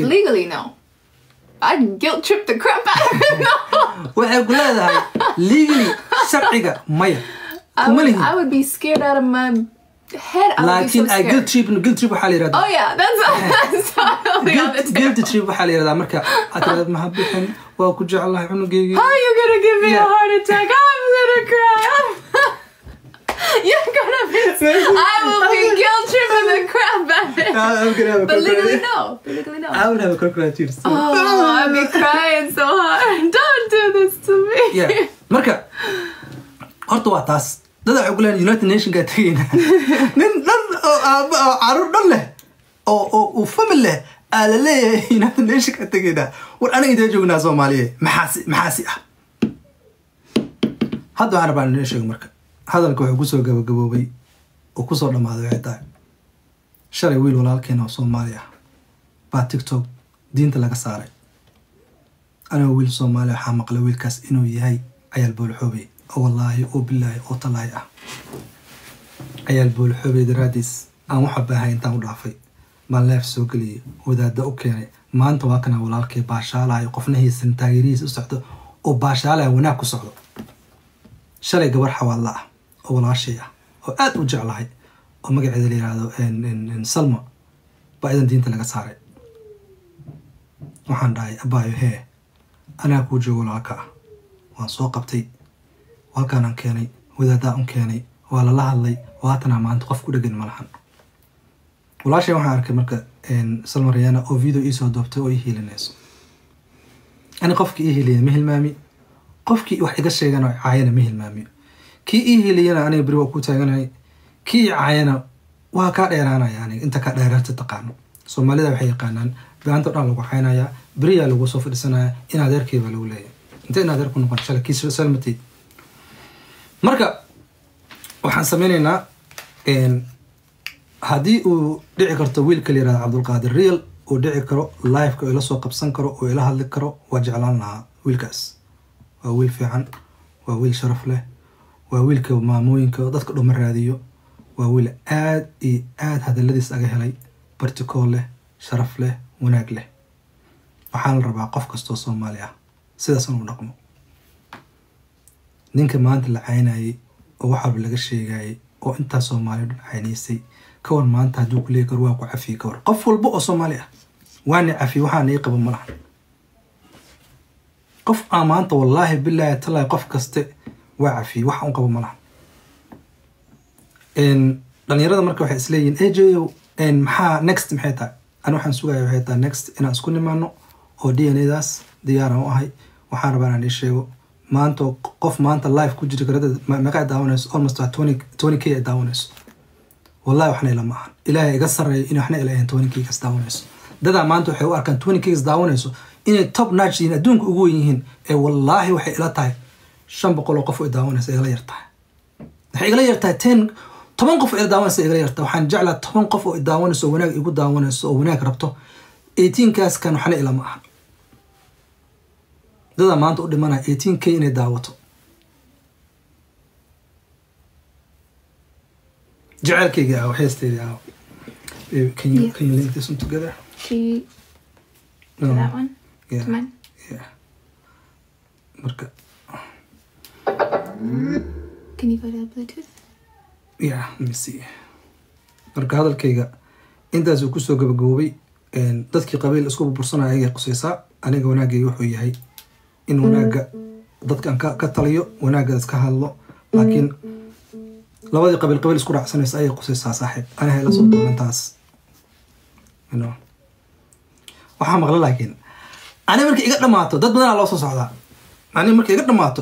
Legally, no. I'd guilt trip the crap out of him. No. waxay ku leedahay legally sharciga maya I would be scared out of my head. I would be so laakiin scared. guilt trip waxaa la yiraahdaa Oh yeah, that's totally on the guilt table. trip waxaa la yiraahdaa marka aad ma habixin waa ku jecelahay cunugeyga How are you gonna give me a Yeah. heart attack? I'm gonna cry. You're gonna be. I will be guilt tripping the crap out of him. I'm gonna have a But legally, crocodile. no. But legally, no. I would have a crocodile tears. Oh, I'd be crying so hard. Don't do this to me. Yeah. Marka horta waa taas dad waxay ku leeyihiin United Nations ka tagayna nin dhan oo caruur dhan leh oo family leh ala leeyahay United Nations ka tagayna war aniga idin joognaa Soomaaliya maxaasi ah hadda waxaan rabaa inaan sheego marka hadalka wuxuu kusoo gabagaboobay oo kusoo dhamaaday waxay tahay shalay wiil walaalkeena oo Soomaali ah baa TikTok diinta laga saaray أنا ويل صومالي حامق لويل كاس إنه يهي عيال بولحوبي والله وبالله وطلعي عيال بولحوبي دراديس أنا محبة هاي إنت ورافي ما لاف سوقلي وذا ده أوكي ما أنت واكنا ولالك باشالا يقفنا هي سنتايريز وصعده وباشالا وناكو صعده شلي قبر حوالله ولا شيء وأد وجع لهاي ومقعد لي هذا إن سلمى بعدين دينت لقى صاري waxaan dhahay abaayo hee anaa kuu joogo walaalka waan soo qabtay walkaanaan keenay wadaaddaa un keenay waa lala hadlay waatanaa maanta qof ku dhegan malahan walaashay waxaan arkay marka Salma Rayana oo video ii soo doobtay oo ii hiilinayso ani qofkii ii hiiliyay ma hilmaami qofkii wax iga sheegana caayana ma hilmaami kii ii hiiliyana aniga bari waa ku taaganahay kii caayana waa ka dheeraanaya aniga inta ka dheeraarta taqaano Soomaalida waxay yaqaanaan baanta dhan lagu xaynaya bariya lagu soo fadhisanaya in adeerkeeba lagu leeyahay inta in adeerku noqon shalay kiis salmati marka waxaan sameynaynaa hadii uu dhici karto wiil kale yiraahdo Cabdul Qaadir Real oo dhici karo live ka ila soo qabsan karo oo ila hadli karo waa jeclaan lahaa wiilkaas waa wiil fiican waa wiil sharaf leh waa wiilka maamooyinka dadka dhuma raadiyo waa wiil aad iyo aad hadaladiis aga helay bartikool leh sharaf leh wanaag leh waxaan rabaa qof kasto Soomaali ah sidaas uu dhaqmo ninka maanta la caynayay oo waxa laga sheegay oo inta Soomaali caynaysay ka war maanta haduu ku leeyahay waa ku cafi ka war qof walba oo Soomaali ah waana cafi waxaan ay qabo malaha qof amaanta wallahi billahi talaa qof kaste waa cafi wax aan qabo malaha dhalinyarada marka waxay isleeyihiin eejeeyo maxaa next maxay tahay أنا waxaan sugayaa waxay tahay next inaan isku nimaano oo DNA-daas diyaar aan u ahay waxaan rabaa inaan sheego maanta qof maanta live ku jira karada ma ka daawanayso almost 20k daawanayso wallahi waxna ila maahan ilaahay iga sareeyo in waxna ila 20k ka daawanayso dada maanta waxay u arkaan 20k daawanayso inay top notch in adduunka ugu yihiin ee wallahi waxay ila tahay 500 qof oo daawanayso ila yartahay waxay ila yartahay 10 toban qof ee daawanaysa iga yarta waxaan jeclaa toban qof oo daawanayso wanaag igu daawanayso oo wanaag rabto 18 kaas kan waxna ila ma aha dada maanta u dhimanaa 18k inay daawato jacaylkayga ah heesteedii ah can you link this one together that one yeah mine yeah marka can you go to Bluetooth yeah let me see marka hadalkayga intaas uu ku soo gabagaboobay dadkii qabiil isku bursanaya ay qosaysaa aniga wanaagay wuxuu yahay in wanaaga dadkan ka taliyo wanaaga iska hadlo laakiin labadii qabiil isku raacsanaysa ay qosaysaa saaxiib ana hay la soo doontaas waxa maqla laakiin ani markii iga dhamaato dad badan loo soo socdaa ani markii iga dhamaato